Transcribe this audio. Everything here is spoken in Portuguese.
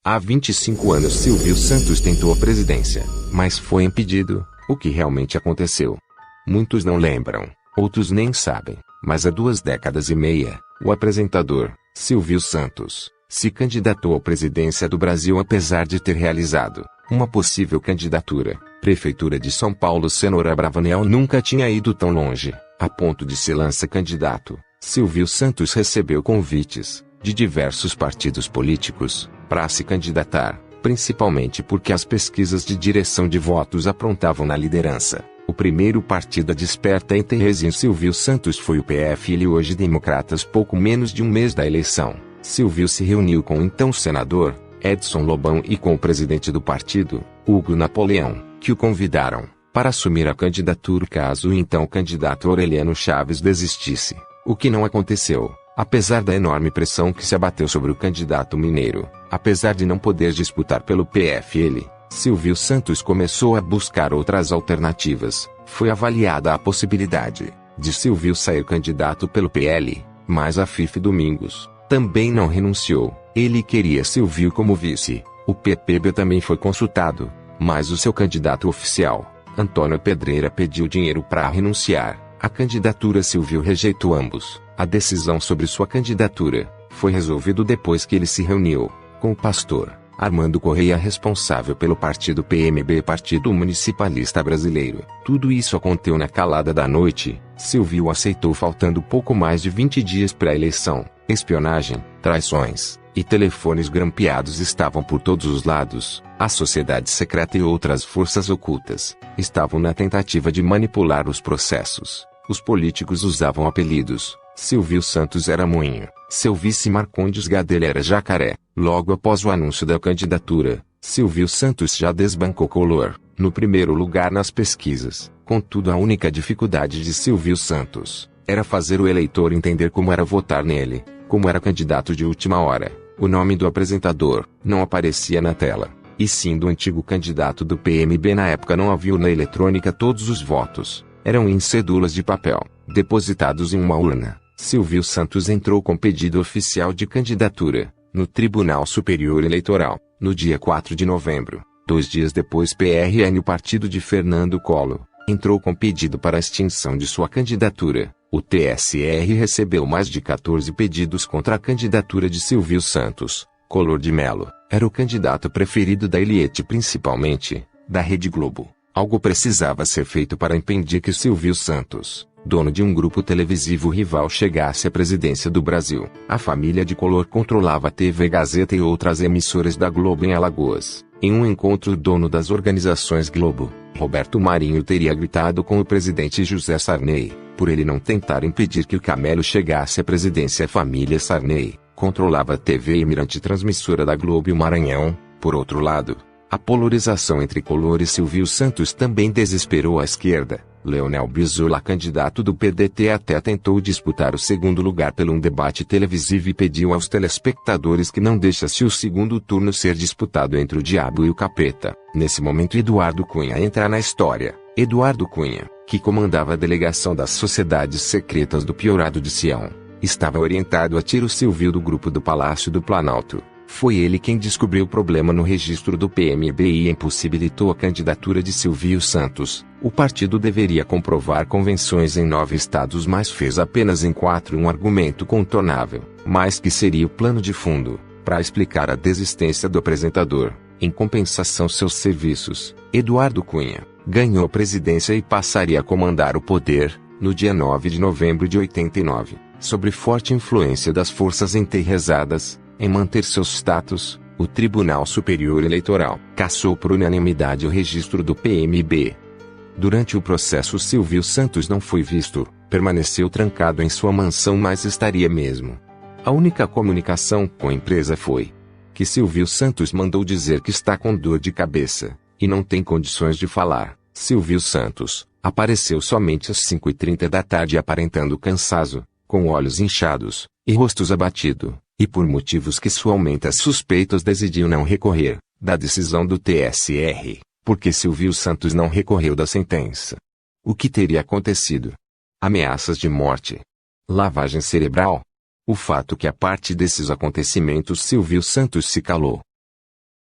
Há 25 anos Silvio Santos tentou a presidência, mas foi impedido. O que realmente aconteceu? Muitos não lembram, outros nem sabem, mas há 2 décadas e meia, o apresentador, Silvio Santos, se candidatou à presidência do Brasil apesar de ter realizado uma possível candidatura. Prefeitura de São Paulo. Cenoura Bravanel nunca tinha ido tão longe, a ponto de se lançar candidato. Silvio Santos recebeu convites de diversos partidos políticos para se candidatar, principalmente porque as pesquisas de direção de votos aprontavam na liderança. O primeiro partido a desperta interesse em Silvio Santos foi o PFL, hoje Democratas. Pouco menos de um mês da eleição, Silvio se reuniu com o então senador Edson Lobão e com o presidente do partido, Hugo Napoleão, que o convidaram para assumir a candidatura caso o então candidato Aureliano Chaves desistisse, o que não aconteceu. Apesar da enorme pressão que se abateu sobre o candidato mineiro, apesar de não poder disputar pelo PFL, Silvio Santos começou a buscar outras alternativas. Foi avaliada a possibilidade de Silvio sair candidato pelo PL, mas a Fife Domingos também não renunciou. Ele queria Silvio como vice. O PPB também foi consultado, mas o seu candidato oficial, Antônio Pedreira, pediu dinheiro para renunciar à candidatura. Silvio rejeitou ambos. A decisão sobre sua candidatura foi resolvida depois que ele se reuniu com o pastor Armando Correia, responsável pelo partido PMB, Partido Municipalista Brasileiro. Tudo isso aconteceu na calada da noite. Silvio aceitou faltando pouco mais de 20 dias para a eleição. Espionagem, traições e telefones grampeados estavam por todos os lados. A sociedade secreta e outras forças ocultas estavam na tentativa de manipular os processos. Os políticos usavam apelidos. Silvio Santos era Moinho, seu vice Marcondes Gadelha era Jacaré. Logo após o anúncio da candidatura, Silvio Santos já desbancou Collor, no primeiro lugar nas pesquisas. Contudo, a única dificuldade de Silvio Santos era fazer o eleitor entender como era votar nele. Como era candidato de última hora, o nome do apresentador não aparecia na tela, e sim do antigo candidato do PMB. Na época não havia urna eletrônica, todos os votos eram em cédulas de papel, depositados em uma urna. Silvio Santos entrou com pedido oficial de candidatura no Tribunal Superior Eleitoral, no dia 4 de novembro. 2 dias depois, PRN, o partido de Fernando Collor, entrou com pedido para a extinção de sua candidatura. O TSR recebeu mais de 14 pedidos contra a candidatura de Silvio Santos. Collor de Mello era o candidato preferido da elite, principalmente da Rede Globo. Algo precisava ser feito para impedir que Silvio Santos, dono de um grupo televisivo rival, chegasse à presidência do Brasil. A família de Collor controlava a TV Gazeta e outras emissoras da Globo em Alagoas. Em um encontro, o dono das organizações Globo, Roberto Marinho, teria gritado com o presidente José Sarney, por ele não tentar impedir que o Camelo chegasse à presidência. A família Sarney controlava a TV Emirante, transmissora da Globo e o Maranhão. Por outro lado, a polarização entre Collor e Silvio Santos também desesperou a esquerda. Leonel Brizola, candidato do PDT, até tentou disputar o segundo lugar pelo um debate televisivo e pediu aos telespectadores que não deixasse o segundo turno ser disputado entre o diabo e o capeta. Nesse momento, Eduardo Cunha entra na história. Eduardo Cunha, que comandava a delegação das sociedades secretas do Piorado de Sião, estava orientado a tirar o Silvio do grupo do Palácio do Planalto. Foi ele quem descobriu o problema no registro do PMB e impossibilitou a candidatura de Silvio Santos. O partido deveria comprovar convenções em 9 estados, mas fez apenas em 4, um argumento contornável, mas que seria o plano de fundo para explicar a desistência do apresentador. Em compensação, seus serviços, Eduardo Cunha ganhou a presidência e passaria a comandar o poder, no dia 9 de novembro de 89, sob forte influência das forças enterrezadas em manter seu status. O Tribunal Superior Eleitoral cassou por unanimidade o registro do PMB. Durante o processo, Silvio Santos não foi visto, permaneceu trancado em sua mansão, mas estaria mesmo. A única comunicação com a empresa foi que Silvio Santos mandou dizer que está com dor de cabeça e não tem condições de falar. Silvio Santos apareceu somente às 5h30 da tarde, aparentando cansaço, com olhos inchados e rostos abatido, e por motivos que só aumenta as suspeitas, decidiu não recorrer da decisão do TSR, porque Silvio Santos não recorreu da sentença. O que teria acontecido? Ameaças de morte? Lavagem cerebral? O fato que, a parte desses acontecimentos, Silvio Santos se calou.